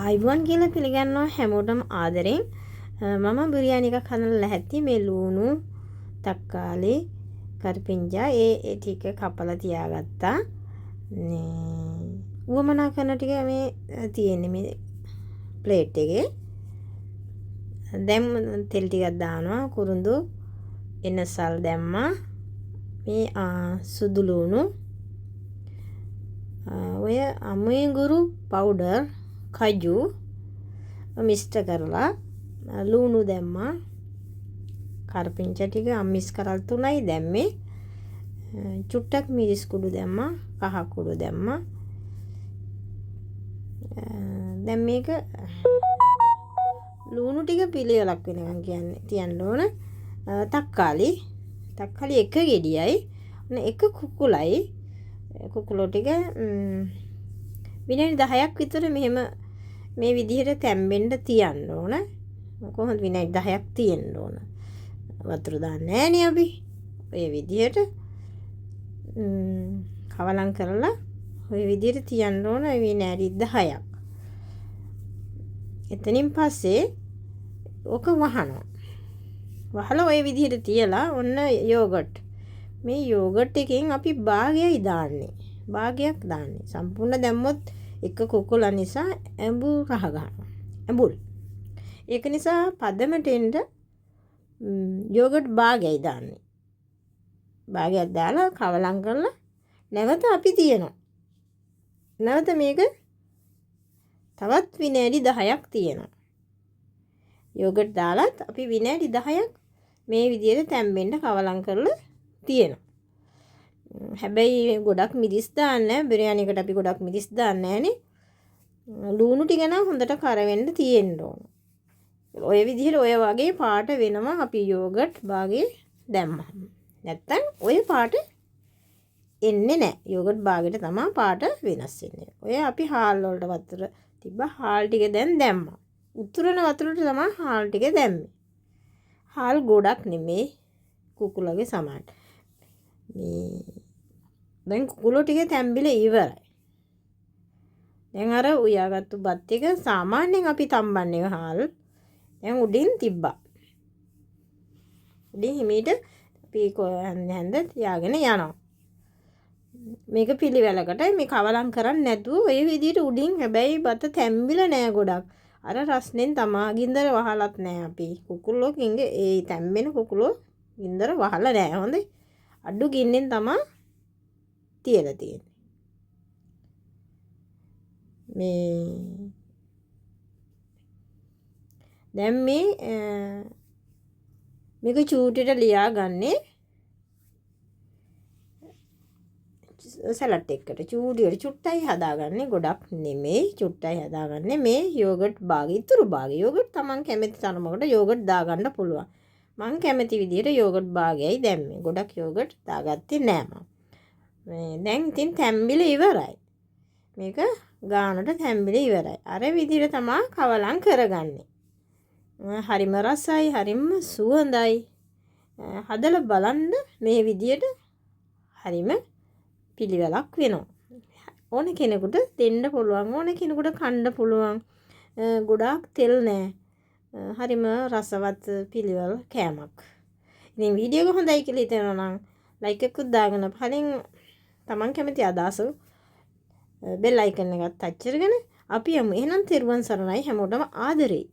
ආයිබෝන් කියලා පිළිගන්නවා හැමෝටම ආදරෙන්. මම බිරියානි එකක් හදන්න ලැහැත්ති. මේ ලුණු, තක්කාලි, කරපිංචා ඒ ටික කපලා තියාගත්තා. උවමනා කරන ටික මේ තියෙන්නේ මේ ප්ලේට් එකේ. දැන් තෙල් ටිකක් දානවා. කුරුඳු එනසල් දැම්මා. මේ සුදු ලුණු, ඔය අමුයිගුරු පවුඩර්, කජු මික්ස් කරලා ලුණු දැම්මා. කරපිංචා ටික මික්ස් කරලා තුනයි දැම්මේ. චුට්ටක් මිරිස් කුඩු දැම්මා. කහ කුඩු දැම්මා. දැන් මේක ලුණු ටික පිළිවෙලක් වෙනකන් කියන්නේ තියන්න ඕන. තක්කාලි එක ගෙඩියයි එක කුකුලයි. කුකුලෝ ටික විනාඩි 10ක් විතර මෙහෙම මේ විදිහට තැම්බෙන්න තියන්න ඕන. කොහොමද විනාඩි 10ක් තියෙන්න ඕන. වතුර දාන්නේ නෑනේ අපි. ඔය විදිහට කවලම් කරලා ඔය විදිහට තියන්න ඕන විනාඩි 10ක්. එතනින් පස්සේ ඕක වහනවා. වහලා ඔය විදිහට තියලා ඔන්න යෝගට්. මේ යෝගට් එකෙන් අපි භාගයයි දාන්නේ. භාගයක් දාන්නේ. සම්පූර්ණ දැම්මොත් එක කුකුල නිසා ඇඹුල් රහ ගන්නවා. ඇඹුල්. ඒක නිසා පදමට එන්න යෝගට් භාගයයි දාන්නේ. භාගයක් දාලා කවලම් කරලා නැවත අපි තියනවා. නැවත මේක තවත් විනාඩි 10ක් තියනවා. යෝගට් දාලත් අපි විනාඩි 10ක් මේ විදිහට තැම්බෙන්න කවලම් කරලා තියෙනවා. හැබැයි ගොඩක් මිරිස් දාන්න නැහැ. බිරියානි එකට අපි ගොඩක් මිරිස් දාන්නේ නැහනේ. ලුණු ටික නම් හොඳට කරවෙන්න තියෙන්න ඕන. ඔය විදිහට ඔය වගේ පාට වෙනවා අපි යෝගට් භාගේ දැම්මම. නැත්තම් ඔය පාට එන්නේ නැහැ. යෝගට් භාගෙට තමයි පාට වෙනස් වෙන්නේ. ඔය අපි හාල් වලට වතුර තිබ්බා. හාල් ටික දැන් දැම්මා. උතුරන වතුරට තමයි හාල් ටික දැම්මේ. හාල් ගොඩක් නෙමෙයි. කුකුලගේ සමාන. මේ දැන් කුකුලෝ ටික තැම්බිලා ඉවරයි. දැන් අර උයාගත්තු බත් එක සාමාන්‍යයෙන් අපි තම්බන්නේ හාල්. දැන් උඩින් තිබ්බා. උඩින් හිමීට අපි හැන්ද තියාගෙන යනවා. මේක පිළිවෙලකට මේ කවලම් කරන්නේ නැතුව ඔය විදිහට උඩින් හැබැයි බත තැම්බිලා නෑ ගොඩක්. අර රස්නෙන් තමා ගින්දර වහලත් නෑ අපි. කුකුලෝ කිංගේ ඒ තැම්බෙන කුකුලෝ ගින්දර වහලා නෑ. හොඳේ. අඩු ගින්නෙන් තමා තියලා තියෙන්නේ. දැන් මේක චූටියට ලියාගන්නේ සලාඩ් එකකට. චූටියට චුට්ටයි හදාගන්නේ. ගොඩක් නෙමෙයි. චුට්ටයි හදාගන්නේ. මේ යෝගට් භාගය ඉතුරු භාගය. යෝගට් තමන් කැමති තරමකට යෝගට් දාගන්න පුළුවන්. මං කැමති විදිහට යෝගට් භාගයයි දැම්මේ. ගොඩක් යෝගට් දාගත්තේ නෑ මම. දැන් ඉතින් තැම්බිලා ඉවරයි. මේක ගානට තැම්බිලා ඉවරයි. අර විදිහට තමයි කවලම් කරගන්නේ. හරිම රසයි, හරිම සුවඳයි. හදලා බලන්න මේ විදිහට හරිම පිළිවෙලක් වෙනවා. ඕන කෙනෙකුට දෙන්න පුළුවන්. ඕන කෙනෙකුට කන්න පුළුවන්. ගොඩාක් තෙල් නෑ. හරිම රසවත් පිළිවෙල කෑමක්. ඉතින් වීඩියෝ එක හොඳයි කියලා හිතෙනවා නම් ලයික් එකක් දාගෙන පහලින් තමන් කැමති අදහස බෙල් අයිකන් එකත් ටච් කරගෙන අපි යමු. එහෙනම් තෙරුවන් සරණයි හැමෝටම ආදරෙයි.